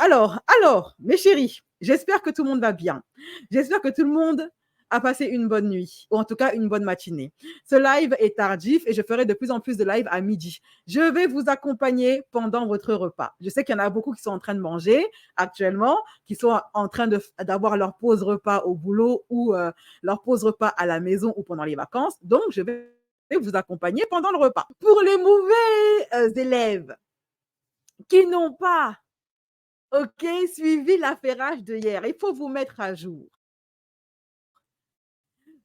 Alors, mes chéris, j'espère que tout le monde va bien. J'espère que tout le monde a passé une bonne nuit, ou en tout cas une bonne matinée. Ce live est tardif et je ferai de plus en plus de live à midi. Je vais vous accompagner pendant votre repas. Je sais qu'il y en a beaucoup qui sont en train de manger actuellement, qui sont en train d'avoir leur pause repas au boulot ou leur pause repas à la maison ou pendant les vacances. Donc, je vais vous accompagner pendant le repas. Pour les mauvais élèves qui n'ont pas suivi l'affairage de hier. Il faut vous mettre à jour.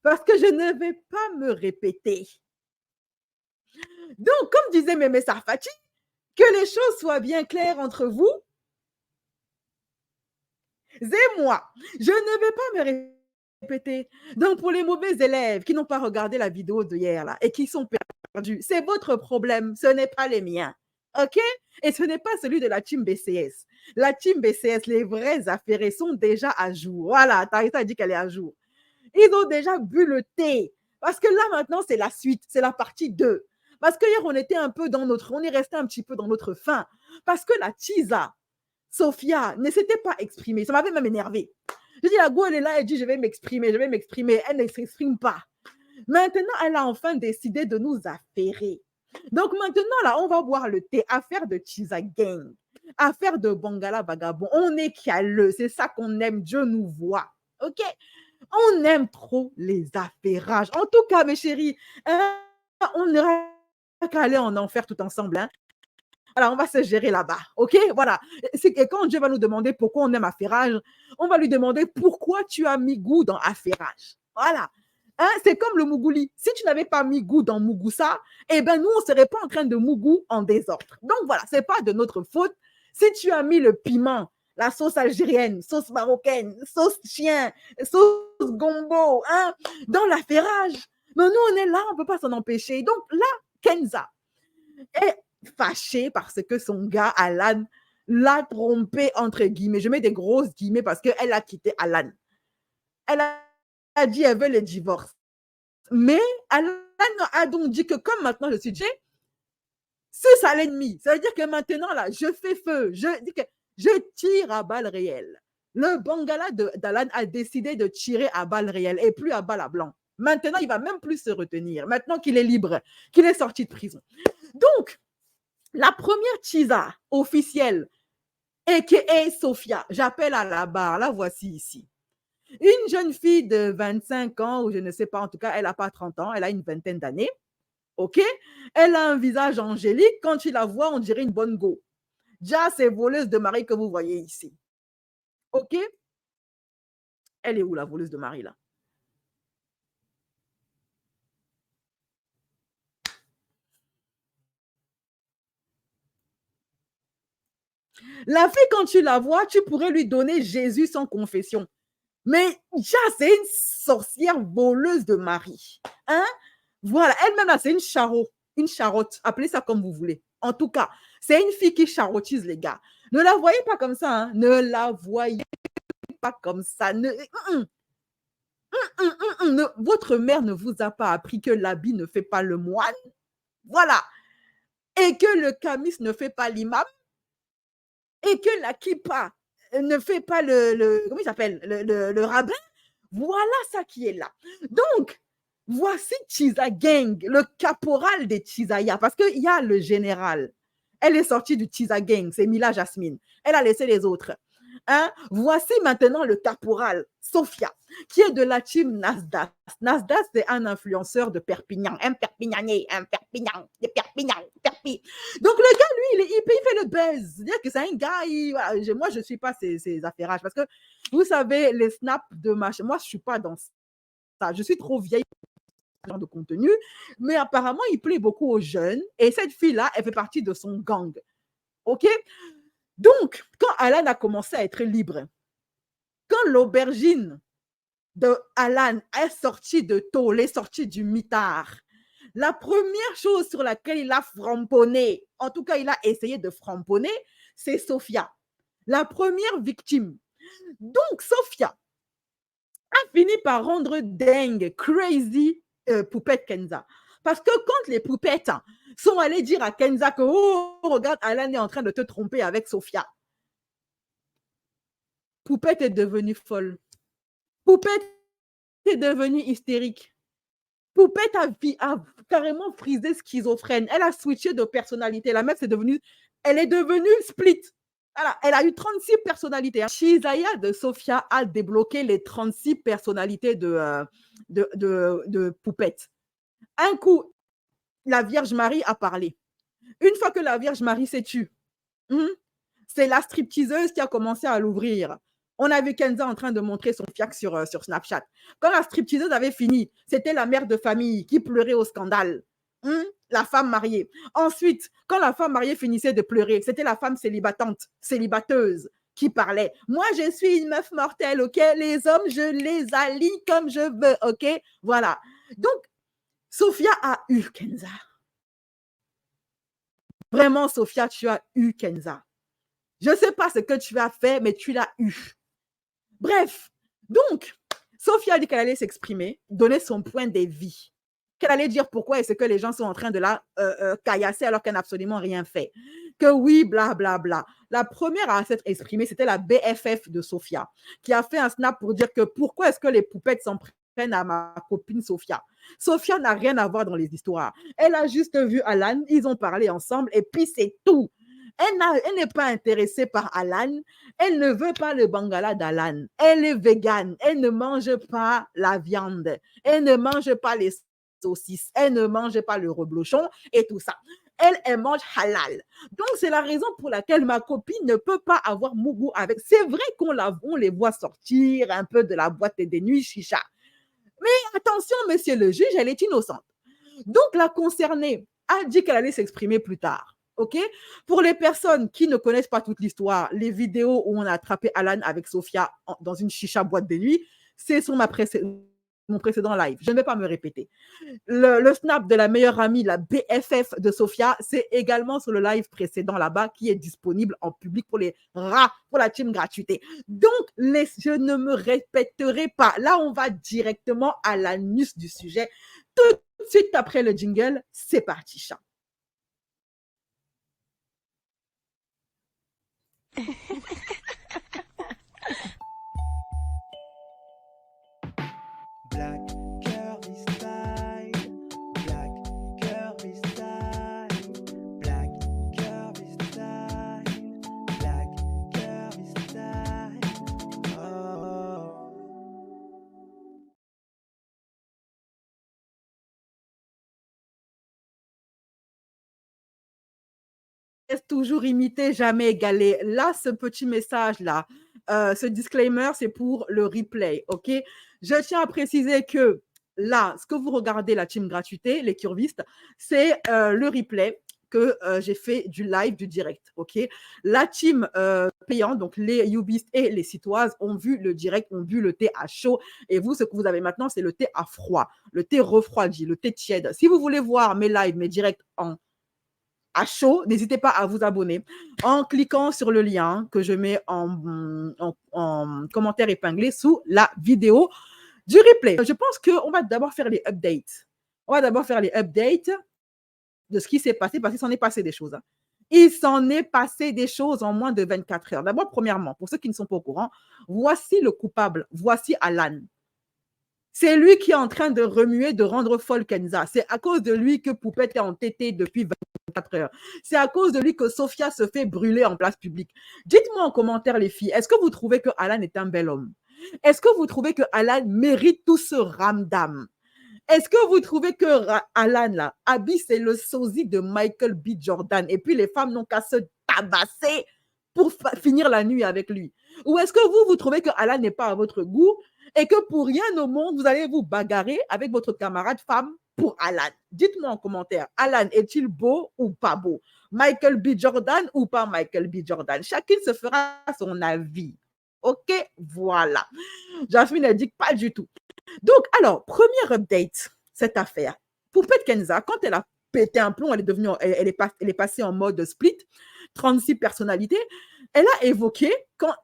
Parce que je ne vais pas me répéter. Donc, comme disait Mémé Sarfati, que les choses soient bien claires entre vous et moi. Je ne vais pas me répéter. Donc, pour les mauvais élèves qui n'ont pas regardé la vidéo de hier là, et qui sont perdus, c'est votre problème, ce n'est pas les miens. OK? Et ce n'est pas celui de la team BCS. La team BCS, les vrais affairés sont déjà à jour. Voilà, Tarita dit qu'elle est à jour. Ils ont déjà bu le thé. Parce que là, maintenant, c'est la suite, c'est la partie 2. Parce que hier, on était un peu on est resté un petit peu dans notre faim. Parce que la Tisa, Sophia, ne s'était pas exprimée. Ça m'avait même énervé. Je dis, la go, elle est là, elle dit, je vais m'exprimer. Elle ne s'exprime pas. Maintenant, elle a enfin décidé de nous affairer. Donc maintenant, là, on va boire le thé, affaire de Tisa Gang, affaire de Bangala Vagabond. On est caleux, c'est ça qu'on aime, Dieu nous voit. OK? On aime trop les affairages. En tout cas, mes chéris, on n'ira qu'à aller en enfer tout ensemble. Hein. Alors, on va se gérer là-bas. OK? Voilà. Et quand Dieu va nous demander pourquoi on aime affairage, on va lui demander pourquoi tu as mis goût dans affairage. Voilà. Hein? C'est comme le Mougouli. Si tu n'avais pas mis goût dans Mougoussa, eh bien, nous, on ne serait pas en train de Mougou en désordre. Donc, voilà, ce n'est pas de notre faute. Si tu as mis le piment, la sauce algérienne, sauce marocaine, sauce chien, sauce gombo, hein, dans l'affairage, mais nous, on est là, on ne peut pas s'en empêcher. Donc, là, Kenza est fâchée parce que son gars, Alan, l'a trompé, entre guillemets. Je mets des grosses guillemets parce qu'elle a quitté Alan. Elle a dit qu'elle veut le divorce. Mais Alan a donc dit que comme maintenant je suis Jay, c'est ça l'ennemi. Ça veut dire que maintenant, là, je fais feu. Je tire à balles réelles. Le Bangala d'Alan a décidé de tirer à balles réelles et plus à balles à blanc. Maintenant, il ne va même plus se retenir. Maintenant qu'il est libre, qu'il est sorti de prison. Donc, la première Chisa officielle, et qui est Sophia, j'appelle à la barre, la voici ici. Une jeune fille de 25 ans, ou je ne sais pas, en tout cas, elle n'a pas 30 ans, elle a une vingtaine d'années. OK? Elle a un visage angélique. Quand tu la vois, on dirait une bonne go. Déjà, c'est voleuse de mari que vous voyez ici. OK? Elle est où, la voleuse de mari, là? La fille, quand tu la vois, tu pourrais lui donner Jésus sans confession. Mais déjà, c'est une sorcière voleuse de mari. Hein? Voilà, elle-même, là, c'est une charotte. Appelez ça comme vous voulez. En tout cas, c'est une fille qui charotise les gars. Ne la voyez pas comme ça. Hein? Ne la voyez pas comme ça. Votre mère ne vous a pas appris que l'habit ne fait pas le moine. Voilà. Et que le camis ne fait pas l'imam. Et que la kippa ne fait pas comment il s'appelle, le rabbin. Voilà ça qui est là. Donc, voici Chisa Gang, le caporal des Chisaya, parce qu'il y a le général. Elle est sortie du Chisa Gang, c'est Mila Jasmine. Elle a laissé les autres. Hein? Voici maintenant le caporal, Sophia, qui est de la team Nasdaq. Nasdaq, c'est un influenceur de Perpignan, un Perpignanais, un Perpignan, de Perpignan, Perpi. Donc le gars, lui, il fait le buzz. C'est-à-dire que c'est un gars, voilà, moi, je ne suis pas ces affairages, parce que vous savez, les snaps de machin, moi, je ne suis pas dans ça. Je suis trop vieille pour ce genre de contenu, mais apparemment, il plaît beaucoup aux jeunes, et cette fille-là, elle fait partie de son gang. OK? Donc, quand Alan a commencé à être libre, quand l'aubergine de Alan est sortie de tôle, est sortie du mitard, la première chose sur laquelle il a framponné, en tout cas, il a essayé de framponner, c'est Sophia, la première victime. Donc, Sophia a fini par rendre dingue, crazy Poupette Kenza. Parce que quand les poupettes sont allées dire à Kenza que, oh, regarde, Alan est en train de te tromper avec Sophia, Poupette est devenue folle. Poupette est devenue hystérique. Poupette a carrément frisé schizophrène. Elle a switché de personnalité. La meuf, elle est devenue split. Voilà, elle a eu 36 personnalités. Shizaya de Sophia a débloqué les 36 personnalités de Poupette. Un coup, la Vierge Marie a parlé. Une fois que la Vierge Marie s'est tue, c'est la stripteaseuse qui a commencé à l'ouvrir. On a vu Kenza en train de montrer son fiac sur Snapchat. Quand la stripteaseuse avait fini, c'était la mère de famille qui pleurait au scandale. La femme mariée. Ensuite, quand la femme mariée finissait de pleurer, c'était la femme célibateuse qui parlait. Moi, je suis une meuf mortelle, ok? Les hommes, je les allie comme je veux, ok? Voilà. Donc, Sophia a eu Kenza. Vraiment, Sophia, tu as eu Kenza. Je ne sais pas ce que tu as fait, mais tu l'as eu. Bref, donc, Sophia a dit qu'elle allait s'exprimer, donner son point de vue, qu'elle allait dire pourquoi est-ce que les gens sont en train de la caillasser alors qu'elle n'a absolument rien fait. Que oui, blablabla. Bla, bla. La première à s'être exprimée, c'était la BFF de Sophia, qui a fait un snap pour dire que pourquoi est-ce que les poupettes s'en prennent à ma copine Sophia. Sophia n'a rien à voir dans les histoires. Elle a juste vu Alan, ils ont parlé ensemble et puis c'est tout. Elle n'est pas intéressée par Alan. Elle ne veut pas le bangala d'Alan. Elle est végane. Elle ne mange pas la viande. Elle ne mange pas les saucisses. Elle ne mange pas le reblochon et tout ça. Elle mange halal. Donc, c'est la raison pour laquelle ma copine ne peut pas avoir mougou avec. C'est vrai qu'on les voit sortir un peu de la boîte des nuits chicha. Mais attention, monsieur le juge, elle est innocente. Donc, la concernée a dit qu'elle allait s'exprimer plus tard. OK? Pour les personnes qui ne connaissent pas toute l'histoire, les vidéos où on a attrapé Alan avec Sophia dans une chicha boîte de nuit, c'est sur mon précédent live. Je ne vais pas me répéter. Le snap de la meilleure amie, la BFF de Sophia, c'est également sur le live précédent là-bas qui est disponible en public pour les rats, pour la team gratuité. Donc, je ne me répéterai pas. Là, on va directement à l'anus du sujet. Tout de suite après le jingle, c'est parti, chat. Black curvy style, black curvy style, black curvy style, black curvy style. Oh. Toujours imité, jamais égalé. Là, ce petit message-là, ce disclaimer, c'est pour le replay, OK? Je tiens à préciser que là, ce que vous regardez, la team gratuité, les curvistes, c'est le replay que j'ai fait du live, du direct, OK? La team payante, donc les Ubistes et les Citoises, ont vu le direct, ont bu le thé à chaud. Et vous, ce que vous avez maintenant, c'est le thé à froid, le thé refroidi, le thé tiède. Si vous voulez voir mes lives, mes directs à chaud, n'hésitez pas à vous abonner en cliquant sur le lien que je mets en commentaire épinglé sous la vidéo du replay. Je pense qu'on va d'abord faire les updates. On va d'abord faire les updates de ce qui s'est passé parce qu'il s'en est passé des choses. Il s'en est passé des choses en moins de 24 heures. D'abord, premièrement, pour ceux qui ne sont pas au courant, voici le coupable. Voici Alan. C'est lui qui est en train de remuer, de rendre folle Kenza. C'est à cause de lui que Poupette est entêtée depuis 24 heures. C'est à cause de lui que Sophia se fait brûler en place publique. Dites-moi en commentaire, les filles, est-ce que vous trouvez que Alan est un bel homme? Est-ce que vous trouvez que Alan mérite tout ce ramdam? Est-ce que vous trouvez que Alan, là, Abby, c'est le sosie de Michael B. Jordan et puis les femmes n'ont qu'à se tabasser pour finir la nuit avec lui? Ou est-ce que vous trouvez que Alan n'est pas à votre goût et que pour rien au monde, vous allez vous bagarrer avec votre camarade femme pour Alan? Dites-moi en commentaire, Alan est-il beau ou pas beau? Michael B. Jordan ou pas Michael B. Jordan? Chacune se fera son avis. OK? Voilà. Jasmine, elle dit pas du tout. Donc, alors, première update, cette affaire. Poupette Kenza, quand elle a pété un plomb, elle est passée en mode split, 36 personnalités. Elle a évoqué, quand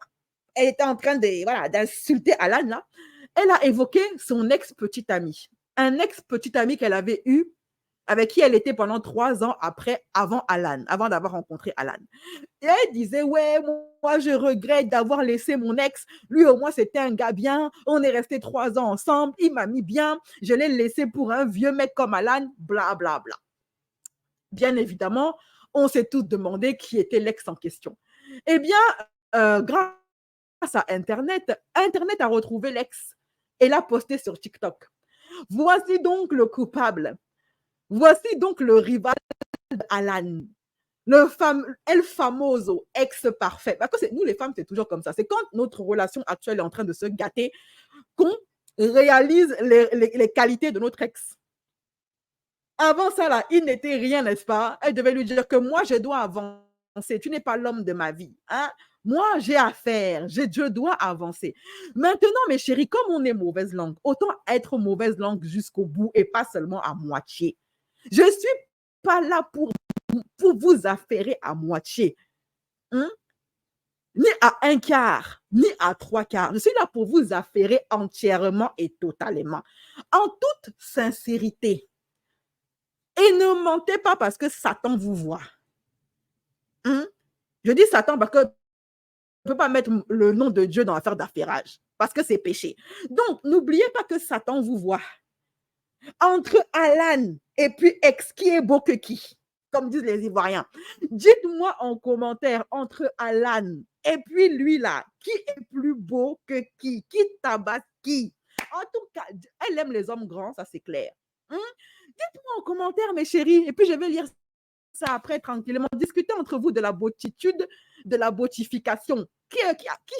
elle était en train d'insulter Alan, là, elle a évoqué son ex-petit ami. Un ex-petit ami qu'elle avait eu avec qui elle était pendant 3 ans avant Alan, avant d'avoir rencontré Alan. Et elle disait, ouais, moi, je regrette d'avoir laissé mon ex. Lui, au moins, c'était un gars bien. On est resté 3 ans ensemble. Il m'a mis bien. Je l'ai laissé pour un vieux mec comme Alan. Bla, bla, bla. Bien évidemment, on s'est tous demandé qui était l'ex en question. Eh bien, grâce à Internet, Internet a retrouvé l'ex et l'a posté sur TikTok. Voici donc le coupable. Voici donc le rival d'Alan. El famoso ex parfait. Parce que nous, les femmes, c'est toujours comme ça. C'est quand notre relation actuelle est en train de se gâter qu'on réalise les qualités de notre ex. Avant ça, là, il n'était rien, n'est-ce pas? Elle devait lui dire que moi, je dois avancer. Tu n'es pas l'homme de ma vie. Hein? Moi, j'ai à faire. Je dois avancer. Maintenant, mes chéris, comme on est mauvaise langue, autant être mauvaise langue jusqu'au bout et pas seulement à moitié. Je ne suis pas là pour vous affairer à moitié. Hein? Ni à un quart, ni à 3/4. Je suis là pour vous affairer entièrement et totalement. En toute sincérité. Et ne mentez pas parce que Satan vous voit. Hein? Je dis Satan parce que je ne peux pas mettre le nom de Dieu dans l'affaire d'affairage parce que c'est péché. Donc, n'oubliez pas que Satan vous voit. Entre Alan et puis ex, qui est beau que qui? Comme disent les Ivoiriens. Dites-moi en commentaire entre Alan et puis lui là, qui est plus beau que qui? Qui tabasse qui? En tout cas, elle aime les hommes grands, ça c'est clair. Hein? Dites-moi en commentaire, mes chéris, et puis je vais lire ça après tranquillement. Discutez entre vous de la beautitude, de la beautification. Qui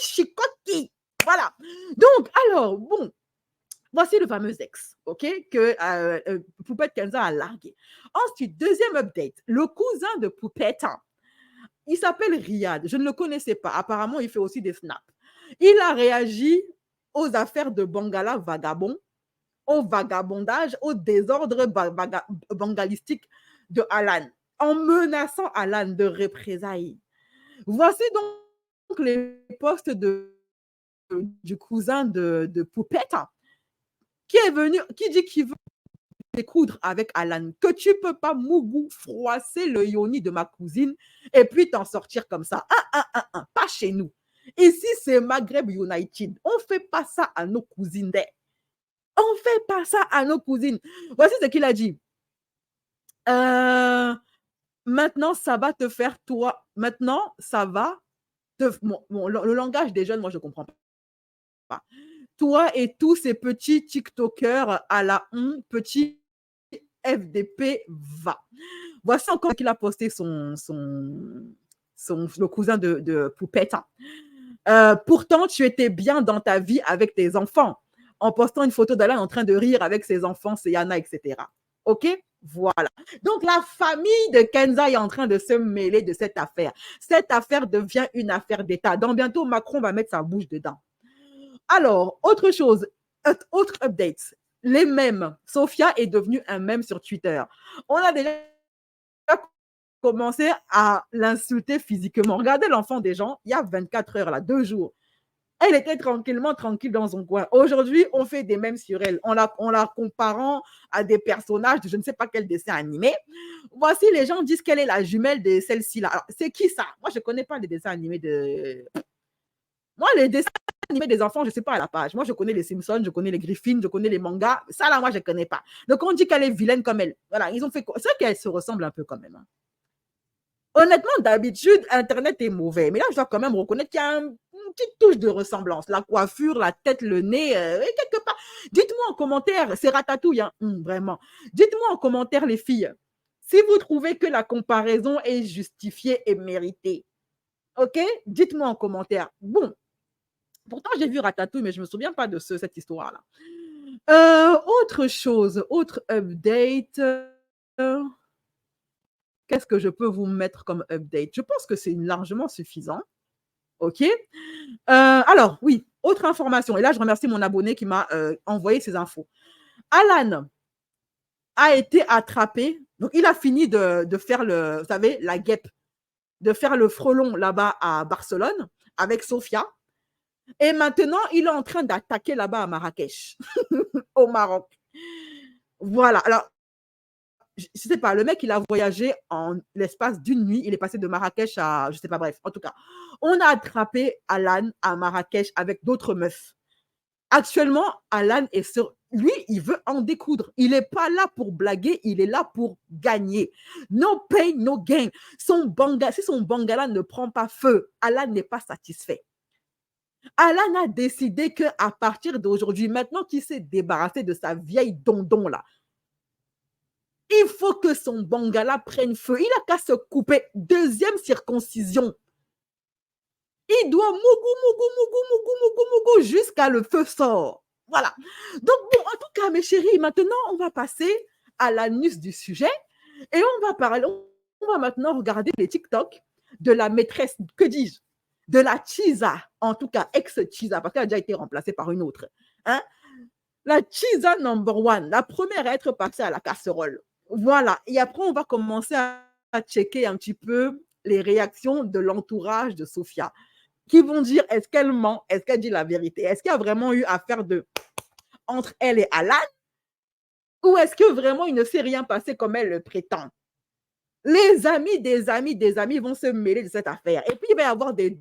chicote qui? Voilà. Donc, alors, bon, voici le fameux ex, OK, que Poupette Kenza a largué. Ensuite, deuxième update, le cousin de Poupette, il s'appelle Riyad. Je ne le connaissais pas. Apparemment, il fait aussi des snaps. Il a réagi aux affaires de Bangala vagabond, au vagabondage, au désordre bangalistique de Alan, en menaçant Alan de représailles. Voici donc les posts du cousin de Poupette qui est venu, qui dit qu'il veut découdre avec Alan, que tu peux pas, Mougou, froisser le yoni de ma cousine et puis t'en sortir comme ça. Pas chez nous. Ici, c'est Maghreb United. On fait pas ça à nos cousines. On fait pas ça à nos cousines. Voici ce qu'il a dit. Maintenant, ça va te faire toi. Maintenant, ça va te. Le langage des jeunes, moi, je comprends pas. Toi et tous ces petits TikTokers à la petit FDP va. Voici encore qu'il a posté le cousin de Poupette. Pourtant, tu étais bien dans ta vie avec tes enfants, en postant une photo d'Alan en train de rire avec ses enfants, Yana, etc. OK? Voilà. Donc, la famille de Kenza est en train de se mêler de cette affaire. Cette affaire devient une affaire d'État. Dans bientôt, Macron va mettre sa bouche dedans. Alors, autre chose, autre update. Les mèmes. Sophia est devenue un mème sur Twitter. On a déjà commencé à l'insulter physiquement. Regardez l'enfant des gens, il y a 24 heures, là, 2 jours. Elle était tranquille dans son coin. Aujourd'hui, on fait des mèmes sur elle, en la comparant à des personnages de je ne sais pas quel dessin animé. Voici, les gens disent qu'elle est la jumelle de celle-ci là. Alors, c'est qui ça? Moi, je ne connais pas les dessins animés de... Moi, les dessins animés des enfants, je ne sais pas à la page. Moi, je connais les Simpsons, je connais les Griffins, je connais les mangas. Ça, là, moi, je ne connais pas. Donc, on dit qu'elle est vilaine comme elle. Voilà, ils ont fait... C'est vrai qu'elle se ressemble un peu quand même. Hein. Honnêtement, d'habitude, Internet est mauvais. Mais là, je dois quand même reconnaître qu'il y a une petite touche de ressemblance. La coiffure, la tête, le nez, quelque part. Dites-moi en commentaire, c'est Ratatouille, hein, vraiment. Dites-moi en commentaire, les filles, si vous trouvez que la comparaison est justifiée et méritée. OK? Dites-moi en commentaire. Bon, pourtant, j'ai vu Ratatouille, mais je ne me souviens pas de cette histoire-là. Autre chose, autre update. Qu'est-ce que je peux vous mettre comme update? Je pense que c'est largement suffisant. OK? Alors, oui, autre information. Et là, je remercie mon abonné qui m'a envoyé ces infos. Alan a été attrapé. Donc, il a fini de faire vous savez, la guêpe, de faire le frelon là-bas à Barcelone avec Sophia. Et maintenant, il est en train d'attaquer là-bas à Marrakech, au Maroc. Voilà. Alors, je sais pas, le mec, il a voyagé en l'espace d'une nuit. Il est passé de Marrakech à, je sais pas, bref. En tout cas, on a attrapé Alan à Marrakech avec d'autres meufs. Actuellement, Alan est sur. Lui, il veut en découdre. Il n'est pas là pour blaguer, il est là pour gagner. No pain, no gain. Si son bangala ne prend pas feu, Alan n'est pas satisfait. Alan a décidé qu'à partir d'aujourd'hui, maintenant qu'il s'est débarrassé de sa vieille dondon là, il faut que son bangala prenne feu. Il n'a qu'à se couper. Deuxième circoncision. Il doit mougou, mougou, mougou, mougou, mougou, mougou, jusqu'à le feu sort. Voilà. Donc, bon, en tout cas, mes chéris, maintenant, on va passer à l'anus du sujet et on va parler, on va maintenant regarder les TikTok de la maîtresse, que dis-je, de la Chisa, en tout cas, ex-Chisa, parce qu'elle a déjà été remplacée par une autre. Hein? La Chisa number one, la première à être passée à la casserole. Voilà. Et après, on va commencer à checker un petit peu les réactions de l'entourage de Sophia, qui vont dire est-ce qu'elle ment, est-ce qu'elle dit la vérité, est-ce qu'il y a vraiment eu affaire entre elle et Alan, ou est-ce que vraiment il ne s'est rien passé comme elle le prétend. Les amis des amis des amis vont se mêler de cette affaire. Et puis, il va y avoir des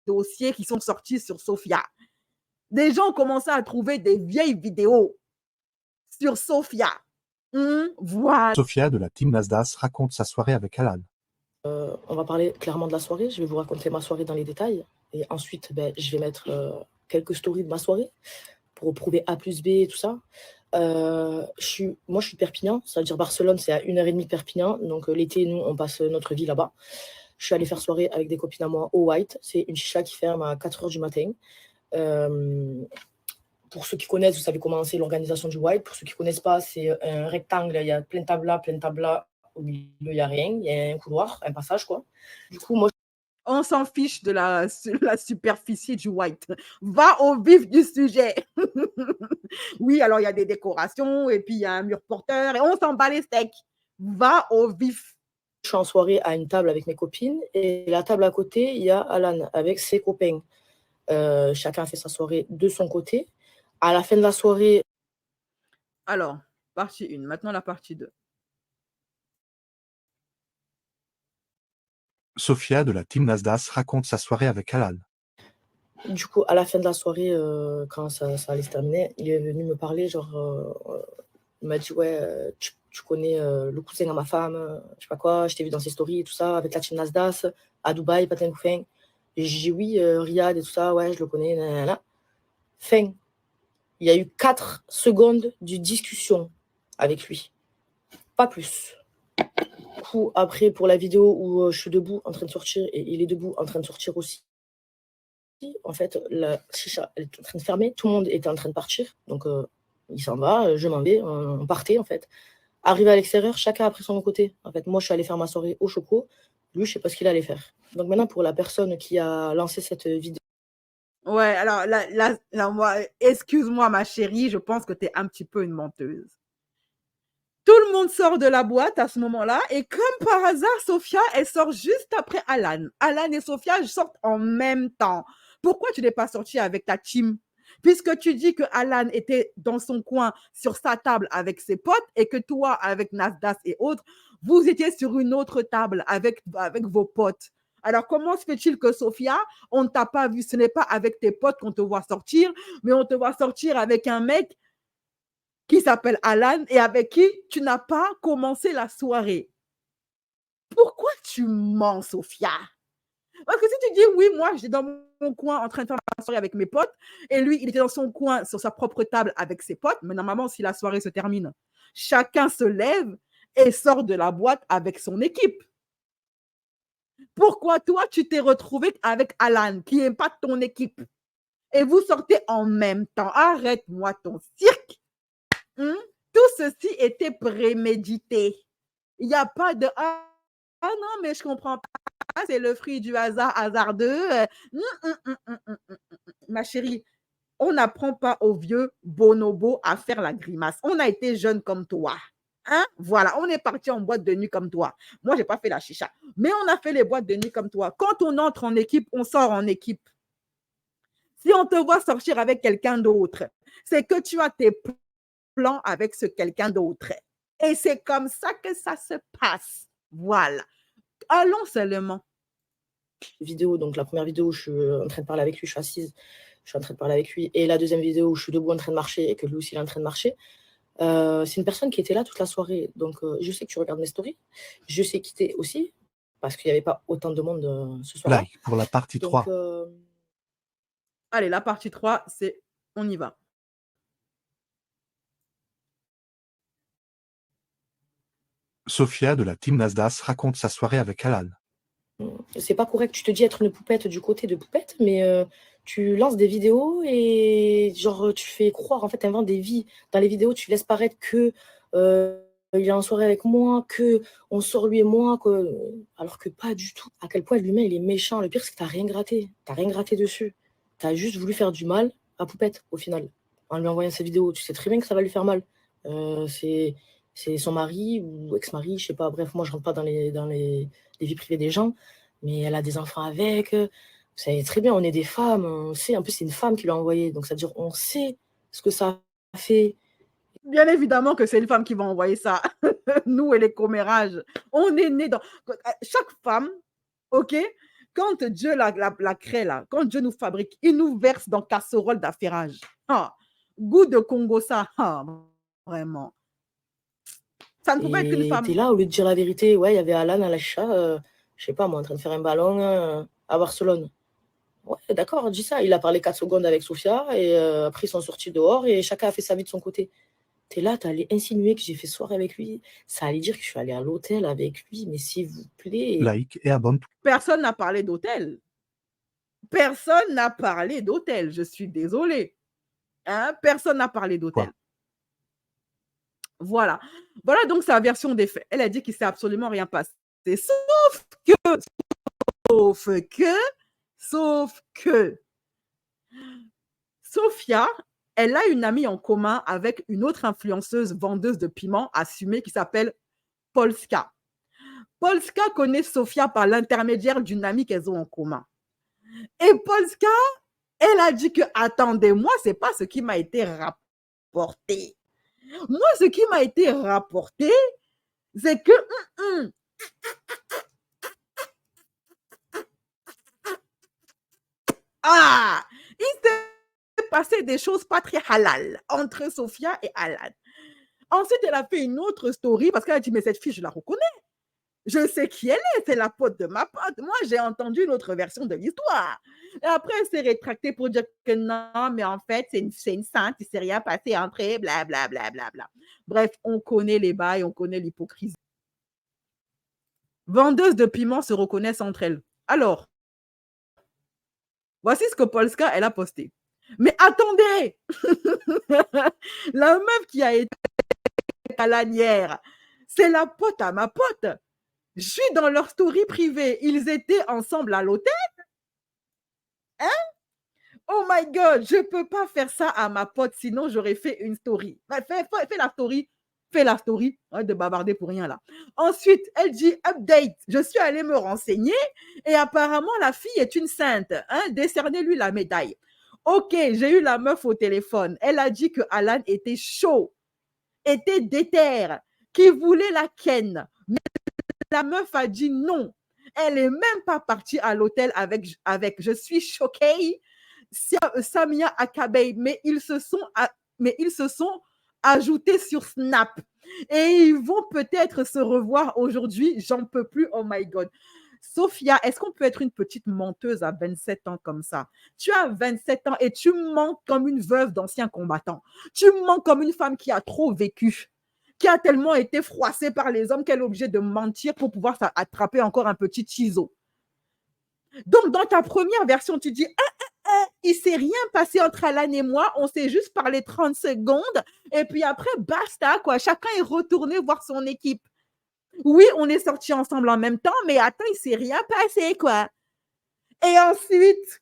dossiers qui sont sortis sur Sophia. Des gens ont commencé à trouver des vieilles vidéos sur Sophia. Voilà. Sophia de la team Nasdaq raconte sa soirée avec Alan. On va parler clairement de la soirée. Je vais vous raconter ma soirée dans les détails. Et ensuite, je vais mettre quelques stories de ma soirée pour prouver A plus B et tout ça. Moi, je suis de Perpignan. Ça veut dire Barcelone, c'est à 1h30 de Perpignan. Donc, l'été, nous, on passe notre vie là-bas. Je suis allée faire soirée avec des copines à moi au White. C'est une chicha qui ferme à 4h du matin. Pour ceux qui connaissent, vous savez comment c'est l'organisation du White. Pour ceux qui ne connaissent pas, c'est un rectangle. Il y a plein de tables. Au milieu, il n'y a rien. Il y a un couloir, un passage, quoi. Du coup, moi... On s'en fiche de la superficie du White. Va au vif du sujet. Oui, alors il y a des décorations et puis il y a un mur porteur et on s'en bat les steaks. Va au vif. Je suis en soirée à une table avec mes copines et la table à côté, il y a Alan avec ses copains. Chacun a fait sa soirée de son côté. À la fin de la soirée... Alors, partie 1. Maintenant, la partie 2. Sophia de la team Nasdaq raconte sa soirée avec Alan. Du coup, à la fin de la soirée, quand ça allait se terminer, il est venu me parler, il m'a dit, ouais, tu connais le cousin à ma femme, je sais pas quoi, je t'ai vu dans ses stories et tout ça, avec la team Nasdaq, à Dubaï, patin couffin. Et j'ai dit, oui, Riyad et tout ça, ouais, je le connais, nanana. Fin. Il y a eu 4 secondes de discussion avec lui. Pas plus. Du coup, après, pour la vidéo où je suis debout en train de sortir et il est debout en train de sortir aussi, en fait, la chicha elle est en train de fermer, tout le monde était en train de partir, donc il s'en va, je m'en vais, on partait en fait. Arrivé à l'extérieur, chacun a pris son côté. En fait, moi je suis allée faire ma soirée au Choco, lui je sais pas ce qu'il allait faire. Donc maintenant pour la personne qui a lancé cette vidéo. Ouais, alors là, moi, excuse-moi ma chérie, je pense que tu es un petit peu une menteuse. Tout le monde sort de la boîte à ce moment-là et comme par hasard, Sophia, elle sort juste après Alan. Alan et Sophia sortent en même temps. Pourquoi tu n'es pas sorti avec ta team? Puisque tu dis que Alan était dans son coin sur sa table avec ses potes et que toi, avec Nasdaq et autres, vous étiez sur une autre table avec vos potes. Alors, comment se fait-il que Sophia, on ne t'a pas vu, ce n'est pas avec tes potes qu'on te voit sortir, mais on te voit sortir avec un mec qui s'appelle Alan et avec qui tu n'as pas commencé la soirée? Pourquoi tu mens, Sophia? Parce que si tu dis oui, moi, j'étais dans mon coin en train de faire ma soirée avec mes potes et lui, il était dans son coin sur sa propre table avec ses potes, mais normalement, si la soirée se termine, chacun se lève et sort de la boîte avec son équipe. Pourquoi toi, tu t'es retrouvé avec Alan, qui n'est pas ton équipe, et vous sortez en même temps? Arrête-moi ton cirque. Tout ceci était prémédité. Il n'y a pas de ah non, mais je comprends pas, c'est le fruit du hasard hasardeux. Ma chérie, on n'apprend pas aux vieux bonobos à faire la grimace. On a été jeunes comme toi. Hein? Voilà, on est parti en boîte de nuit comme toi. Moi, je n'ai pas fait la chicha, mais on a fait les boîtes de nuit comme toi. Quand on entre en équipe, on sort en équipe. Si on te voit sortir avec quelqu'un d'autre, c'est que tu as tes plans avec ce quelqu'un d'autre. Et c'est comme ça que ça se passe. Voilà. Allons seulement. Vidéo, donc la première vidéo où je suis en train de parler avec lui, je suis assise, je suis en train de parler avec lui, et la deuxième vidéo où je suis debout en train de marcher et que lui aussi il est en train de marcher, c'est une personne qui était là toute la soirée. Donc je sais que tu regardes mes stories, je sais qui t'es aussi, parce qu'il n'y avait pas autant de monde ce soir-là. Like pour la partie Donc 3. Allez, la partie 3, c'est on y va. Sophia de la team Nasdaq raconte sa soirée avec Alan. c'est pas correct, tu te dis être une poupette du côté de poupette, mais tu lances des vidéos et genre tu fais croire, en fait, tu inventes des vies. Dans les vidéos, tu laisses paraître que il est en soirée avec moi, que on sort lui et moi, alors que pas du tout. À quel point l'humain il est méchant. Le pire, c'est que t'as rien gratté dessus. T'as juste voulu faire du mal à poupette au final, en lui envoyant ces vidéos. Tu sais très bien que ça va lui faire mal. C'est son mari ou ex-mari, je sais pas. Bref, moi je rentre pas dans les vies privées des gens, mais elle a des enfants avec. Vous savez très bien, on est des femmes, on sait. En plus, c'est une femme qui l'a envoyé, donc ça veut dire on sait ce que ça a fait. Bien évidemment que c'est une femme qui va envoyer ça. Nous et les commérages, on est nés dans... Chaque femme, ok, quand Dieu la crée là, quand Dieu nous fabrique, il nous verse dans casserole d'affairage. Ah, goût de Congo ça, ah, vraiment. Ça ne pouvait être qu'une Et femme. t'es là, au lieu de dire la vérité, ouais, il y avait Alan à la chicha, je sais pas, moi, en train de faire un ballon à Barcelone. Ouais, d'accord, dis ça. Il a parlé 4 secondes avec Sofia, et après, ils sont sortis dehors, et chacun a fait sa vie de son côté. T'es là, t'allais insinuer que j'ai fait soirée avec lui. Ça allait dire que je suis allée à l'hôtel avec lui, mais s'il vous plaît. Like et abonne-toi. Personne n'a parlé d'hôtel. Personne n'a parlé d'hôtel. Je suis désolée. Hein? Personne n'a parlé d'hôtel. Voilà. Voilà donc sa version des faits. Elle a dit qu'il ne s'est absolument rien passé. Sauf que, Sophia, elle a une amie en commun avec une autre influenceuse vendeuse de piments assumée qui s'appelle Polska. Polska connaît Sophia par l'intermédiaire d'une amie qu'elles ont en commun. Et Polska, elle a dit que, attendez-moi, c'est pas ce qui m'a été rapporté. Moi, ce qui m'a été rapporté, c'est que il s'est passé des choses pas très halal entre Sophia et Alan. Ensuite, elle a fait une autre story parce qu'elle a dit, mais cette fille, je la reconnais. Je sais qui elle est, c'est la pote de ma pote. Moi, j'ai entendu une autre version de l'histoire. Et après, elle s'est rétractée pour dire que non, mais en fait, c'est une sainte, il ne s'est rien passé entre eux, blablabla. Bla, bla, bla. Bref, on connaît les bails, on connaît l'hypocrisie. Vendeuses de piments se reconnaissent entre elles. Alors, voici ce que Polska, elle a posté. Mais attendez la meuf qui a été à l'anière, c'est la pote à ma pote. Je suis dans leur story privée. Ils étaient ensemble à l'hôtel. Hein? Oh my God, je ne peux pas faire ça à ma pote, sinon j'aurais fait une story. Fais la story. Fais la story. Arrête de bavarder pour rien là. Ensuite, elle dit update. Je suis allée me renseigner et apparemment la fille est une sainte. Hein? Décernez-lui la médaille. Ok, j'ai eu la meuf au téléphone. Elle a dit que Alan était chaud, était déter, qui voulait la ken. Mais la meuf a dit non. Elle n'est même pas partie à l'hôtel avec je suis choquée, Samia Akabe, mais ils se sont ajoutés sur Snap. Et ils vont peut-être se revoir aujourd'hui. J'en peux plus, oh my God. Sophia, est-ce qu'on peut être une petite menteuse à 27 ans comme ça? Tu as 27 ans et tu mens comme une veuve d'ancien combattant. Tu mens comme une femme qui a trop vécu, qui a tellement été froissée par les hommes qu'elle est obligée de mentir pour pouvoir attraper encore un petit ciseau. Donc, dans ta première version, tu dis il ne s'est rien passé entre Alan et moi, on s'est juste parlé 30 secondes, et puis après, basta, quoi. Chacun est retourné voir son équipe. Oui, on est sortis ensemble en même temps, mais attends, il ne s'est rien passé, quoi. Et ensuite,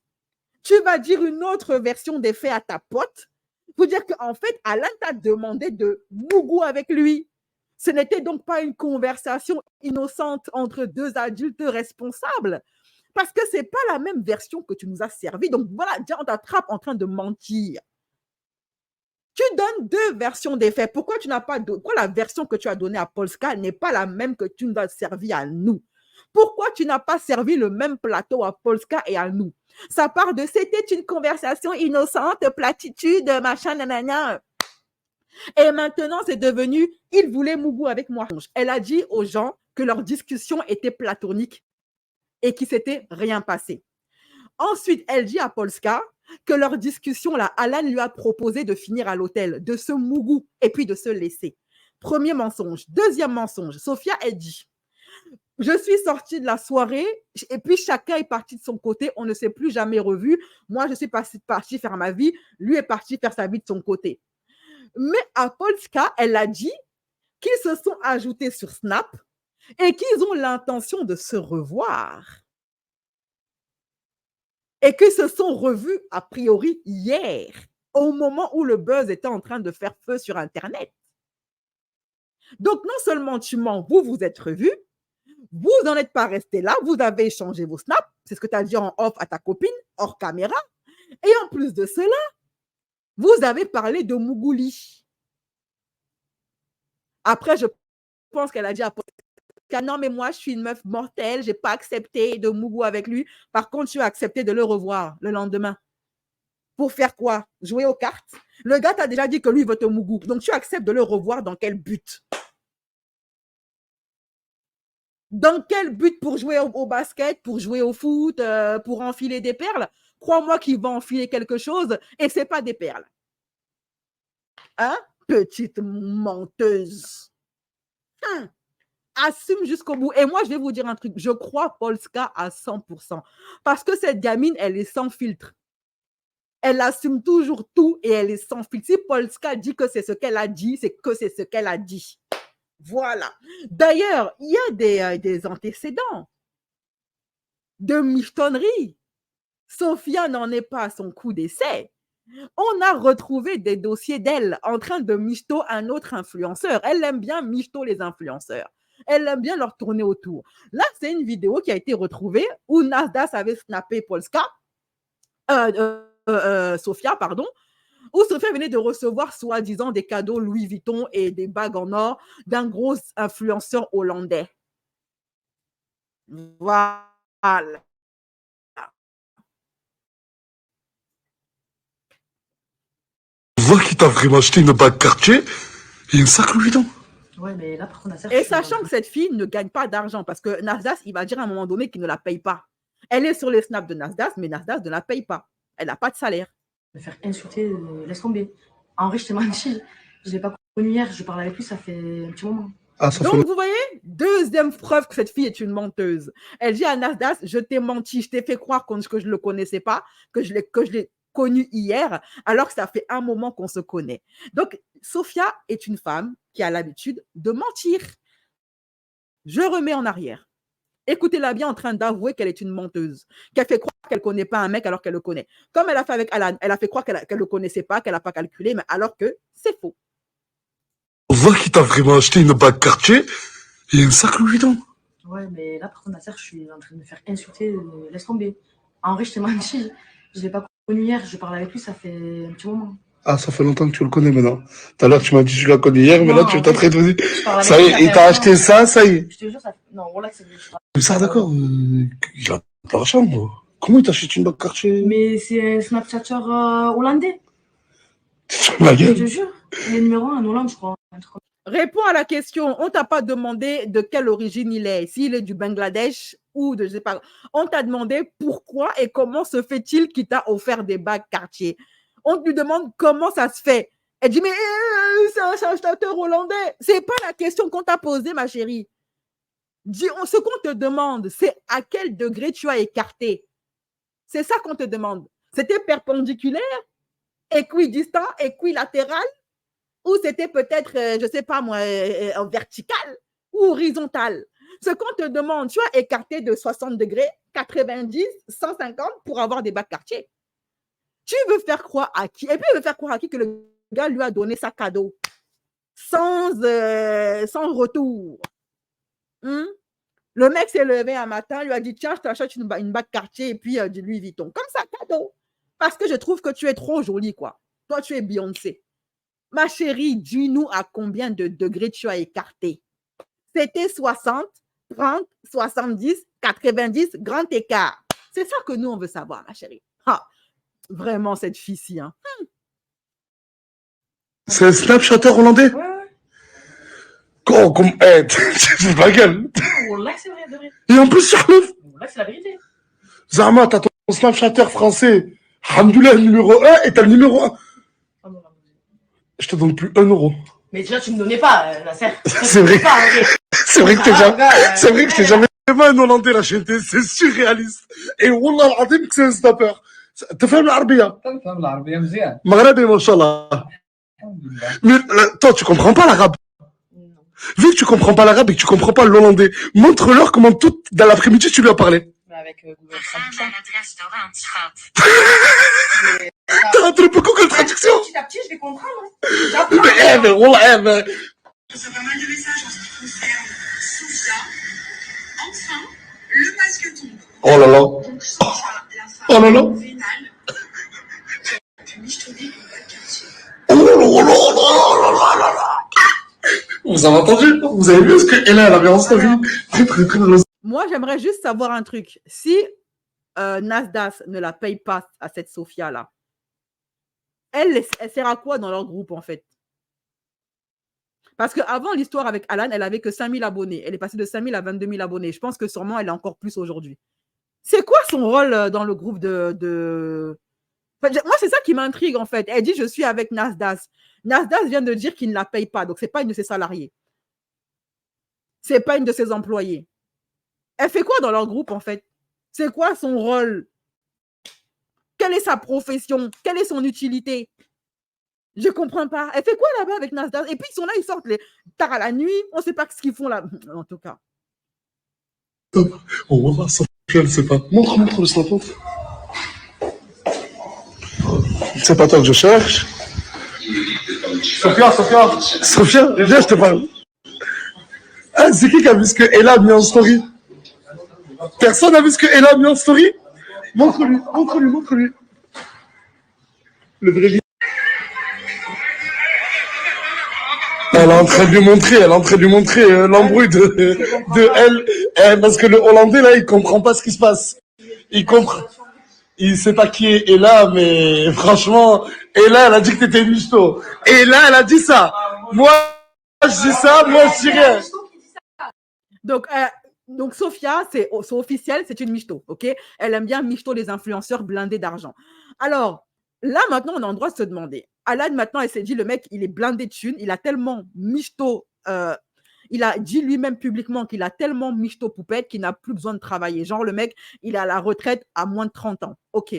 tu vas dire une autre version des faits à ta pote pour dire qu'en fait, Alan t'a demandé de bougou avec lui. Ce n'était donc pas une conversation innocente entre deux adultes responsables. Parce que ce n'est pas la même version que tu nous as servi. Donc voilà, déjà, on t'attrape en train de mentir. Tu donnes deux versions des faits. Pourquoi tu n'as pas pourquoi la version que tu as donnée à Polska n'est pas la même que tu nous as servi à nous? Pourquoi tu n'as pas servi le même plateau à Polska et à nous? Ça part de c'était une conversation innocente, platitude, machin, nanana. Et maintenant, c'est devenu il voulait Mougou avec moi. Elle a dit aux gens que leur discussion était platonique et qu'il s'était rien passé. Ensuite, elle dit à Polska que leur discussion, là, Alan lui a proposé de finir à l'hôtel, de se Mougou et puis de se laisser. Premier mensonge. Deuxième mensonge. Sophia, elle dit je suis sortie de la soirée et puis chacun est parti de son côté. On ne s'est plus jamais revu. Moi, je suis partie faire ma vie. Lui est parti faire sa vie de son côté. Mais à Polska, elle a dit qu'ils se sont ajoutés sur Snap et qu'ils ont l'intention de se revoir. Et qu'ils se sont revus a priori hier, au moment où le buzz était en train de faire feu sur Internet. Donc, non seulement tu mens, vous vous êtes revus, vous n'en êtes pas resté là, vous avez échangé vos snaps, c'est ce que tu as dit en off à ta copine, hors caméra, et en plus de cela, vous avez parlé de Mougouli. Après, je pense qu'elle a dit à Polska, non, mais moi, je suis une meuf mortelle, je n'ai pas accepté de Mougou avec lui. Par contre, tu as accepté de le revoir le lendemain. Pour faire quoi? Jouer aux cartes? Le gars t'a déjà dit que lui veut te Mougou. Donc, tu acceptes de le revoir dans quel but? Dans quel but? Pour jouer au basket, pour jouer au foot, pour enfiler des perles? Crois-moi qu'il va enfiler quelque chose et ce n'est pas des perles. Hein? Petite menteuse. Hein? Assume jusqu'au bout. Et moi, je vais vous dire un truc. Je crois Polska à 100%. Parce que cette gamine, elle est sans filtre. Elle assume toujours tout et elle est sans filtre. Si Polska dit que c'est ce qu'elle a dit, c'est que c'est ce qu'elle a dit. Voilà. D'ailleurs, il y a des antécédents de michetonnerie. Sophia n'en est pas à son coup d'essai. On a retrouvé des dossiers d'elle en train de michto un autre influenceur. Elle aime bien michto les influenceurs. Elle aime bien leur tourner autour. Là, c'est une vidéo qui a été retrouvée où Nasdaq avait snappé Polska, Sophia, pardon, où Sophia venait de recevoir soi-disant des cadeaux Louis Vuitton et des bagues en or d'un gros influenceur hollandais. Voilà. On voit qu'il t'a vraiment acheté une bague Cartier et une sac Louis Vuitton. Ouais, mais là, par contre, et sachant que cette fille ne gagne pas d'argent, parce que Nasdaq, il va dire à un moment donné qu'il ne la paye pas. Elle est sur les snaps de Nasdaq, mais Nasdaq ne la paye pas. Elle n'a pas de salaire. Me faire insulter, laisse tomber. En vrai, je t'ai menti. Je ne l'ai pas connu hier, je parle avec lui, ça fait un petit moment. Ah, ça Donc, fait... vous voyez, deuxième preuve que cette fille est une menteuse. Elle dit à Nasdaq, je t'ai menti, je t'ai fait croire que je ne le connaissais pas, que je l'ai connu hier, alors que ça fait un moment qu'on se connaît. Donc, Sophia est une femme qui a l'habitude de mentir. Je remets en arrière. Écoutez-la bien en train d'avouer qu'elle est une menteuse, qu'elle fait croire qu'elle ne connaît pas un mec alors qu'elle le connaît. Comme elle a fait avec Alan, elle a fait croire qu'elle ne le connaissait pas, qu'elle n'a pas calculé, mais alors que c'est faux. On voit qu'il t'a vraiment acheté une bague Cartier et une sac Louis Vuitton. Ouais, mais là, par contre, je suis en train de me faire insulter, laisse tomber. En vrai, je t'ai menti. Je ne l'ai pas connu hier, je parle avec lui, ça fait un petit moment. Ah, ça fait longtemps que tu le connais maintenant. Tout à l'heure, tu m'as dit que je la connais hier, mais Non, là, tu es en train de me dire. Ça y est, il t'a acheté ça, ça y est. Je te jure, ça fait... Non, voilà, c'est... Ça, d'accord. Il a de l'argent, moi. Comment il t'achète une bague Cartier? Mais c'est un Snapchatter hollandais. Ma Je gueule. te jure, il est numéro 1 en Hollande, je crois. Réponds à la question. On ne t'a pas demandé de quelle origine il est, s'il est du Bangladesh ou de je sais pas. On t'a demandé pourquoi et comment se fait-il qu'il t'a offert des bagues Cartier. On lui demande comment ça se fait. Elle dit mais c'est un achetateur hollandais. C'est pas la question qu'on t'a posée, ma chérie. Ce qu'on te demande, c'est à quel degré tu as écarté. C'est ça qu'on te demande. C'était perpendiculaire, équidistant, équilatéral, ou c'était peut-être, je ne sais pas moi, vertical ou horizontal. Ce qu'on te demande, tu as écarté de 60 degrés, 90, 150 pour avoir des bagues Cartier. Tu veux faire croire à qui? Et puis, il veut faire croire à qui que le gars lui a donné sa cadeau sans retour. Le mec s'est levé un matin, lui a dit tiens, je t'achète une bague Cartier et puis du Louis Vuitton. Comme ça, cadeau. Parce que je trouve que tu es trop jolie, quoi. Toi, tu es Beyoncé. Ma chérie, dis-nous à combien de degrés tu as écarté. C'était 60, 30, 70, 90, grand écart. C'est ça que nous, on veut savoir, ma chérie. Ah, vraiment, cette fille-ci. Hein. C'est un Snapchatter hollandais? Ouais. Oh, comme, eh, tu fous de la gueule. Wallah, c'est vrai, de vrai. Et en plus, sur le, Wallah, c'est la vérité. Zama, t'as ton Snapchatter français. Alhamdoulilah, numéro 1 et t'as le numéro 1. Oh, non. Je te donne plus 1 euro. Mais déjà, tu me donnais pas, Nasser. C'est vrai. C'est vrai que t'es jamais, c'est vrai que t'es jamais un hollandais, la chaîne, c'est surréaliste. Et wallah, العظيم que c'est un snapper. تفهم العربية؟ تفهم العربية مزيان مغربي ما شاء الله. الحمد لله. Mais toi, tu comprends pas l'arabe. Non. Vu que tu comprends pas l'arabe et que tu comprends pas l'hollandais, montre-leur comment tout, dans l'après-midi, tu lui as parlé. Mais avec Google Traduction. T'as rattrapé beaucoup Google Traduction. Petit à petit, je vais comprendre. Mais wallah, mais. Je reçois pas mal de messages en ce qui concerne Sophia. Enfin, le masque tombe. Oh là là. Donc Sophia, la Oh là femme là. vénale, pu michetonner une bonne quartier. Oh là là là là là là. Vous avez entendu? Vous avez vu ce que Ella, elle avait en story? Très très très. Moi, j'aimerais juste savoir un truc. Si Nasdas ne la paye pas à cette Sophia-là, elle sert à quoi dans leur groupe, en fait? Parce qu'avant l'histoire avec Alan, elle avait que 5000 abonnés. Elle est passée de 5000 à 22 000 abonnés. Je pense que sûrement, elle est encore plus aujourd'hui. C'est quoi son rôle dans le groupe de... Enfin, moi, c'est ça qui m'intrigue, en fait. Elle dit, je suis avec Nasdas. Nasdas vient de dire qu'il ne la paye pas. Donc, ce n'est pas une de ses salariés. Ce n'est pas une de ses employés. Elle fait quoi dans leur groupe, en fait? C'est quoi son rôle? Quelle est sa profession? Quelle est son utilité? Je comprends pas. Elle fait quoi là-bas avec Nasdaq? Et puis ils sont là, ils sortent tard à la nuit. On ne sait pas ce qu'ils font là. En tout cas. On va voir Sophia, elle sait pas. Montre le snap. C'est pas toi que je cherche. Sophia, viens, je te parle. Ah, c'est qui a vu ce que Ella a mis en story? Personne n'a vu ce que Ella a mis en story? Montre-lui. Le vrai vidéo. Elle est en train de lui montrer l'embrouille de elle. Parce que le Hollandais, là, il comprend pas ce qui se passe. Il sait pas qui est Ella, mais franchement, Ella, elle a dit que t'étais une michto. Et là, elle a dit ça. Moi, je dis ça, moi, je dis rien. Donc Sophia, c'est officiel, c'est une michto, ok? Elle aime bien michto les influenceurs blindés d'argent. Alors, là, maintenant, on a le droit de se demander. Alan, maintenant, elle s'est dit, le mec, il est blindé de thunes, il a tellement michto, il a dit lui-même publiquement qu'il a tellement michto poupette qu'il n'a plus besoin de travailler. Genre, le mec, il est à la retraite à moins de 30 ans. Ok.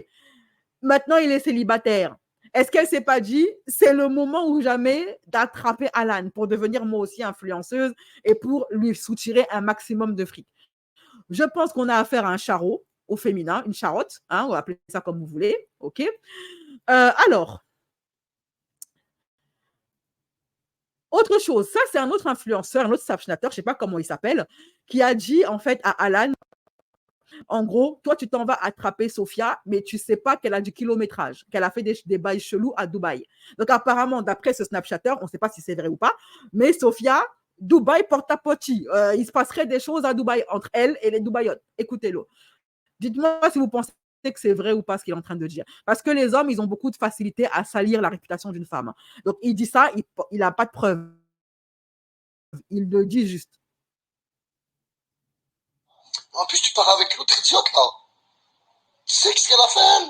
Maintenant, il est célibataire. Est-ce qu'elle ne s'est pas dit, c'est le moment ou jamais d'attraper Alan pour devenir moi aussi influenceuse et pour lui soutirer un maximum de fric? Je pense qu'on a affaire à un charreau au féminin, une charotte, hein, on va appeler ça comme vous voulez, ok? Alors, autre chose, ça c'est un autre influenceur, un autre snapchatter, je ne sais pas comment il s'appelle, qui a dit en fait à Alan, en gros, toi tu t'en vas attraper Sophia, mais tu ne sais pas qu'elle a du kilométrage, qu'elle a fait des bails chelous à Dubaï. Donc apparemment, d'après ce snapchatter, on ne sait pas si c'est vrai ou pas, mais Sophia, Dubaï porte-à-pote. Il se passerait des choses à Dubaï entre elle et les Dubaïotes. Écoutez-le. Dites-moi si vous pensez que c'est vrai ou pas ce qu'il est en train de dire. Parce que les hommes, ils ont beaucoup de facilité à salir la réputation d'une femme. Donc, il dit ça, il n'a pas de preuve. Il le dit juste. En plus, tu pars avec l'autre idiote, là. Tu sais ce qu'elle a fait, elle?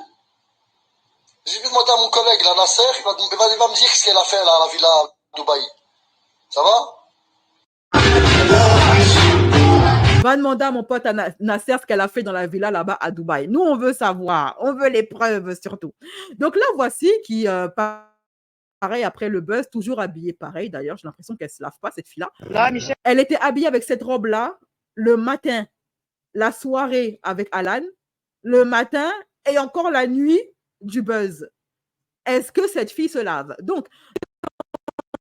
J'ai vu demander à mon collègue, là, Nasser, il va me dire ce qu'elle a fait, là, à la villa à Dubaï. Ça va? Va demander à mon pote Nasser ce qu'elle a fait dans la villa là-bas à Dubaï. Nous, on veut savoir. On veut les preuves surtout. Donc là, voici qui, pareil, après le buzz, toujours habillée pareil. D'ailleurs, j'ai l'impression qu'elle ne se lave pas, cette fille-là. Là, Michel. Elle était habillée avec cette robe-là le matin, la soirée avec Alan, le matin et encore la nuit du buzz. Est-ce que cette fille se lave? Donc,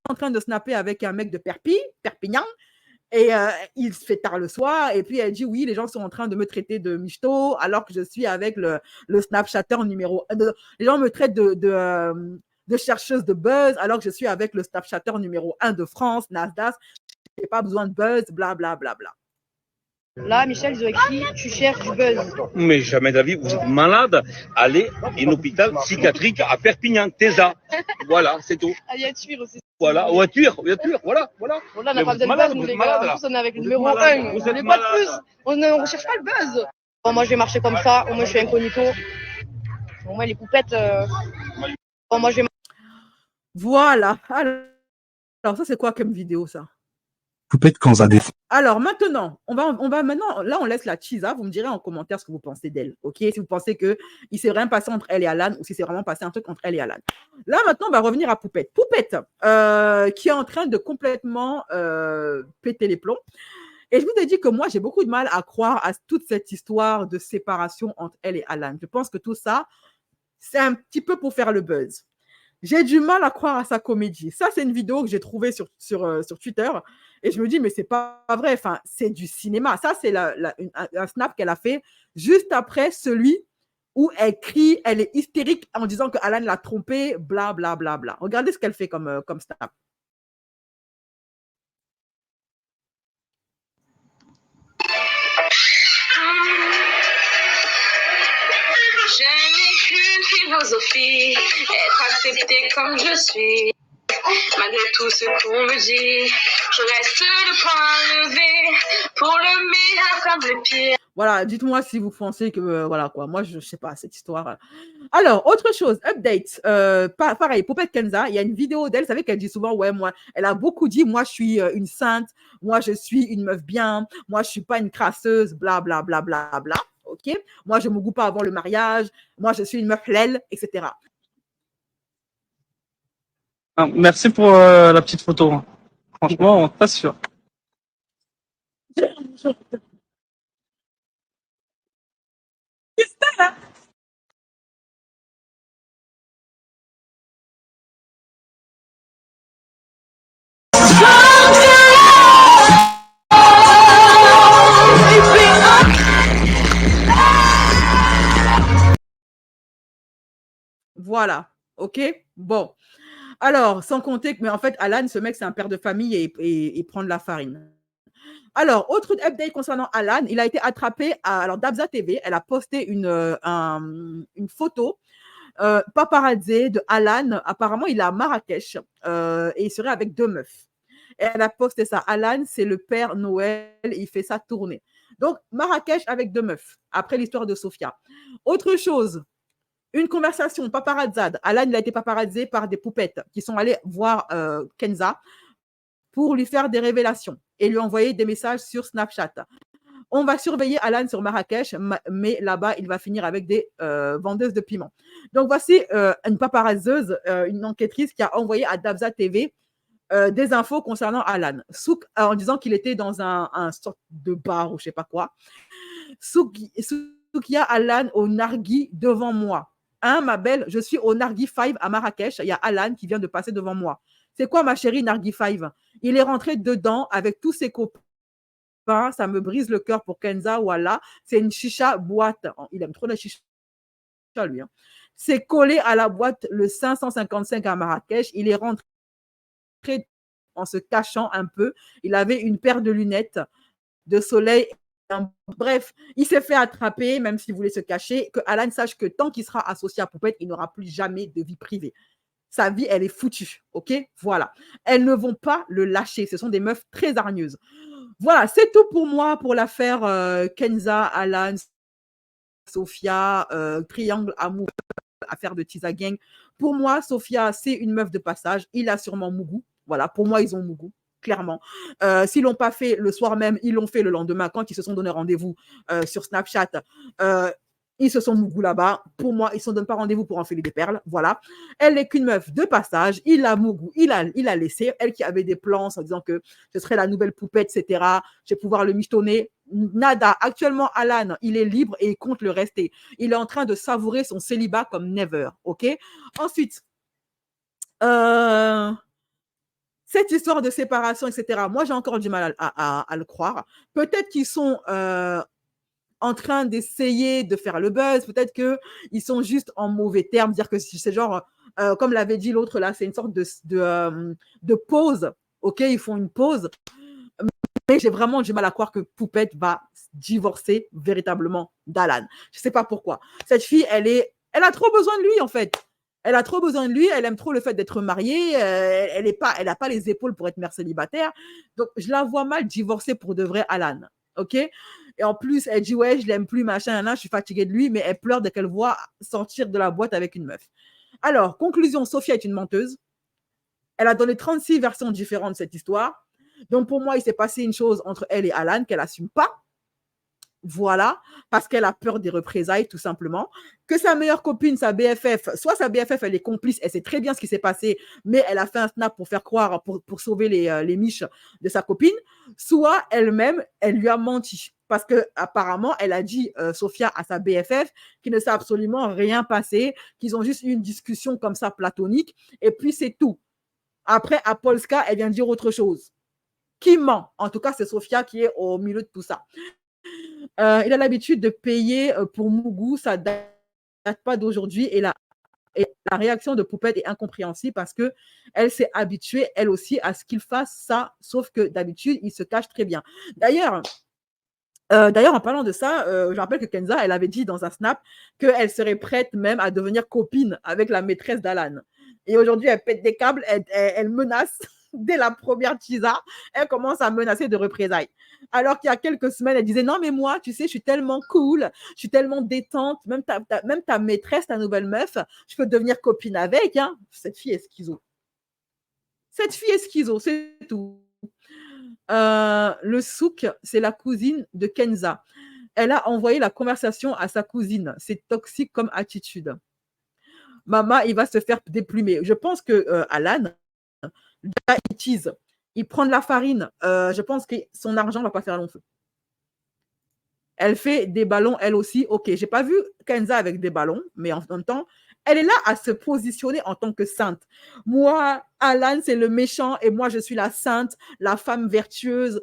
en train de snapper avec un mec de Perpignan, et il se fait tard le soir, et puis elle dit oui, les gens sont en train de me traiter de michto, alors que je suis avec le Snapchatter numéro 1. Les gens me traitent de chercheuse de buzz alors que je suis avec le Snapchatter numéro 1 de France, Nasdaq. Je n'ai pas besoin de buzz, bla bla bla bla. Là, Michel, ils ont écrit tu cherches du buzz. Mais jamais d'avis, vous êtes malade. Allez à un hôpital psychiatrique à Perpignan, TESA. Voilà, c'est tout. Ah, il y a Tuir aussi. Voilà, ou à Tuir, voilà. Bon, là, on n'a Mais pas vous êtes besoin de malade, buzz, nous, vous les êtes gars. malade, En là. plus, on est avec le Vous êtes numéro malade, 1. vous On êtes n'est pas de malade. plus. On ne recherche pas le buzz. Bon, moi, je vais marcher comme ça. Au moins, je suis incognito. Au moins, les poupettes. Bon, moi, je vais. Voilà. Alors, ça, c'est quoi comme vidéo, ça? Poupette Kenza défend. Alors maintenant, on va maintenant, là on laisse la Chisa, vous me direz en commentaire ce que vous pensez d'elle, ok? Si vous pensez qu'il s'est rien passé entre elle et Alan ou si c'est vraiment passé un truc entre elle et Alan. Là maintenant, on va revenir à Poupette. Poupette, qui est en train de complètement péter les plombs. Et je vous ai dit que moi, j'ai beaucoup de mal à croire à toute cette histoire de séparation entre elle et Alan. Je pense que tout ça, c'est un petit peu pour faire le buzz. J'ai du mal à croire à sa comédie. Ça, c'est une vidéo que j'ai trouvée sur Twitter. Et je me dis, mais c'est pas vrai. Enfin, c'est du cinéma. Ça, c'est un snap qu'elle a fait juste après celui où elle crie, elle est hystérique en disant que Alan l'a trompée, bla, bla, bla, bla. Regardez ce qu'elle fait comme snap. Je n'ai qu'une philosophie, être accepté comme je suis. Malgré tout ce qu'on me dit, je reste le point levé pour le meilleur comme le pire. Voilà, dites-moi si vous pensez que, voilà quoi, moi je sais pas, cette histoire. Alors, autre chose, update, pareil, Poupette Kenza, il y a une vidéo d'elle, vous savez qu'elle dit souvent, ouais, moi, elle a beaucoup dit, moi je suis une sainte, moi je suis une meuf bien, moi je suis pas une crasseuse, bla bla bla bla bla, ok? Moi je me goûte pas avant le mariage, moi je suis une meuf lel, etc. Ah, merci pour la petite photo. Franchement, pas sûr. Voilà, ok? Bon. Alors, sans compter que, mais en fait, Alan, ce mec, c'est un père de famille et prend de la farine. Alors, autre update concernant Alan, il a été attrapé alors Dabza TV, elle a posté une photo paparazzi de Alan. Apparemment, il est à Marrakech et il serait avec 2 meufs. Et elle a posté ça. Alan, c'est le père Noël, il fait sa tournée. Donc, Marrakech avec 2 meufs, après l'histoire de Sophia. Autre chose, une conversation paparazzade. Alan, il a été paparazzé par des poupettes qui sont allées voir Kenza pour lui faire des révélations et lui envoyer des messages sur Snapchat. On va surveiller Alan sur Marrakech, mais là-bas, il va finir avec des vendeuses de piments. Donc, voici une paparazzeuse, une enquêtrice qui a envoyé à Dabza TV des infos concernant Alan. Souk, en disant qu'il était dans un sorte de bar ou je ne sais pas quoi. Soukia Alan au Nargui devant moi. Hein, ma belle, je suis au Nargui 5 à Marrakech. Il y a Alan qui vient de passer devant moi. C'est quoi, ma chérie, Nargui 5? Il est rentré dedans avec tous ses copains. Ça me brise le cœur pour Kenza, voilà. C'est une chicha boîte. Il aime trop la chicha, lui. Hein. C'est collé à la boîte le 555 à Marrakech. Il est rentré en se cachant un peu. Il avait une paire de lunettes de soleil. Bref, il s'est fait attraper, même s'il voulait se cacher. Que Alan sache que tant qu'il sera associé à Poupette, il n'aura plus jamais de vie privée. Sa vie, elle est foutue. OK? Voilà. Elles ne vont pas le lâcher. Ce sont des meufs très hargneuses. Voilà, c'est tout pour moi pour l'affaire Kenza, Alan, Sophia, triangle amour, affaire de Tisa Gang. Pour moi, Sophia, c'est une meuf de passage. Il a sûrement Mougou. Voilà, pour moi, ils ont Mougou, clairement. S'ils l'ont pas fait le soir même, ils l'ont fait le lendemain quand ils se sont donné rendez-vous sur Snapchat. Ils se sont mougou là-bas. Pour moi, ils ne se donnent pas rendez-vous pour enfiler des perles. Voilà. Elle n'est qu'une meuf de passage. Il a mougou. Il a laissé. Elle qui avait des plans en disant que ce serait la nouvelle poupette, etc. Je vais pouvoir le michetonner. Nada. Actuellement, Alan, il est libre et il compte le rester. Il est en train de savourer son célibat comme never. OK? Ensuite, cette histoire de séparation, etc. Moi, j'ai encore du mal à le croire. Peut-être qu'ils sont en train d'essayer de faire le buzz. Peut-être qu'ils sont juste en mauvais termes, dire que c'est genre comme l'avait dit l'autre là, c'est une sorte de pause. Ok, ils font une pause. Mais j'ai vraiment du mal à croire que Poupette va divorcer véritablement d'Alan. Je ne sais pas pourquoi. Cette fille, elle a trop besoin de lui, en fait. Elle a trop besoin de lui, elle aime trop le fait d'être mariée, elle n'a pas les épaules pour être mère célibataire. Donc, je la vois mal divorcer pour de vrai Alan. OK? Et en plus, elle dit, ouais, je l'aime plus, machin, je suis fatiguée de lui, mais elle pleure dès qu'elle voit sortir de la boîte avec une meuf. Alors, conclusion, Sophia est une menteuse. Elle a donné 36 versions différentes de cette histoire. Donc, pour moi, il s'est passé une chose entre elle et Alan qu'elle n'assume pas. Voilà, parce qu'elle a peur des représailles, tout simplement. Que sa meilleure copine, sa BFF, soit sa BFF, elle est complice, elle sait très bien ce qui s'est passé, mais elle a fait un snap pour faire croire, pour sauver les miches de sa copine, soit elle-même, elle lui a menti. Parce qu'apparemment, elle a dit, Sophia, à sa BFF, qu'il ne s'est absolument rien passé, qu'ils ont juste eu une discussion comme ça, platonique, et puis c'est tout. Après, à Polska, elle vient dire autre chose. Qui ment? En tout cas, c'est Sophia qui est au milieu de tout ça. Il a l'habitude de payer pour Mougou, ça ne date pas d'aujourd'hui. Et la réaction de Poupette est incompréhensible parce qu'elle s'est habituée, elle aussi, à ce qu'il fasse ça, sauf que d'habitude, il se cache très bien. D'ailleurs, en parlant de ça, je rappelle que Kenza, elle avait dit dans un snap qu'elle serait prête même à devenir copine avec la maîtresse d'Alan. Et aujourd'hui, elle pète des câbles, elle menace. Dès la première teaser, elle commence à menacer de représailles. Alors qu'il y a quelques semaines, elle disait, non, mais moi, tu sais, je suis tellement cool, je suis tellement détente, même ta maîtresse, ta nouvelle meuf, je peux devenir copine avec. Hein. Cette fille est schizo. Cette fille est schizo, c'est tout. Le souk, c'est la cousine de Kenza. Elle a envoyé la conversation à sa cousine. C'est toxique comme attitude. Maman, il va se faire déplumer. Je pense que Alan, il tease, il prend de la farine. Je pense que son argent ne va pas faire long feu. Elle fait des ballons, elle aussi. Ok, j'ai pas vu Kenza avec des ballons, mais en même temps, elle est là à se positionner en tant que sainte. Moi, Alan, c'est le méchant et moi, je suis la sainte, la femme vertueuse,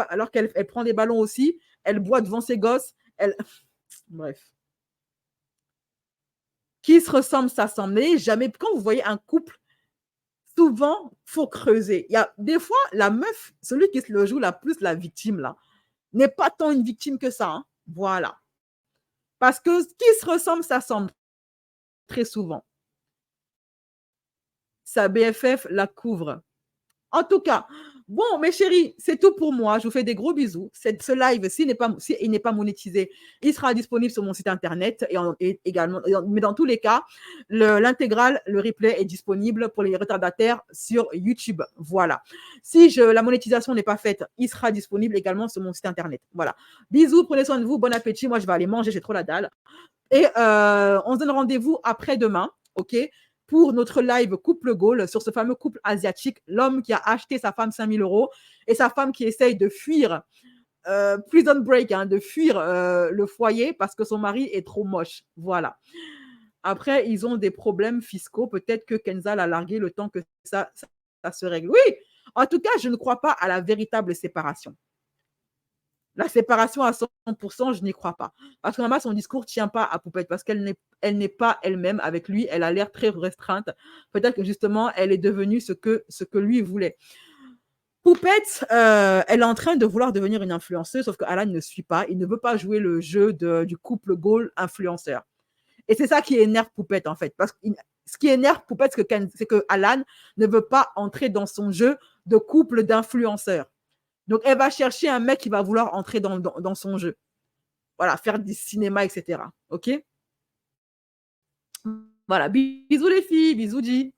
alors qu'elle prend des ballons aussi. Elle boit devant ses gosses. Bref. Qui se ressemble, s'assemble. Jamais. Quand vous voyez un couple, souvent, il faut creuser. Il y a des fois, la meuf, celui qui se le joue la plus, la victime, là, n'est pas tant une victime que ça. Hein. Voilà. Parce que qui se ressemble, s'assemble très souvent. Sa BFF la couvre. En tout cas, bon, mes chéris, c'est tout pour moi. Je vous fais des gros bisous. Ce live, s'il n'est pas monétisé, il sera disponible sur mon site internet et également. Mais dans tous les cas, l'intégrale, le replay est disponible pour les retardataires sur YouTube. Voilà. Si la monétisation n'est pas faite, il sera disponible également sur mon site internet. Voilà. Bisous, prenez soin de vous. Bon appétit. Moi, je vais aller manger. J'ai trop la dalle. Et on se donne rendez-vous après-demain. OK? Pour notre live couple Gaulle sur ce fameux couple asiatique, l'homme qui a acheté sa femme 5 000 € et sa femme qui essaye de fuir, prison break, hein, de fuir le foyer parce que son mari est trop moche. Voilà. Après, ils ont des problèmes fiscaux. Peut-être que Kenza l'a largué le temps que ça se règle. Oui, en tout cas, je ne crois pas à la véritable séparation. La séparation à 100%, je n'y crois pas. Parce que maman, son discours ne tient pas à Poupette parce qu'elle n'est pas elle-même avec lui. Elle a l'air très restreinte. Peut-être que justement, elle est devenue ce que lui voulait. Poupette, elle est en train de vouloir devenir une influenceuse, sauf qu'Alan ne suit pas. Il ne veut pas jouer le jeu du couple Gaulle influenceur. Et c'est ça qui énerve Poupette, en fait. Parce que ce qui énerve Poupette, c'est que Alan ne veut pas entrer dans son jeu de couple d'influenceurs. Donc, elle va chercher un mec qui va vouloir entrer dans son jeu. Voilà, faire du cinéma, etc. OK? Voilà, bisous les filles, bisous G.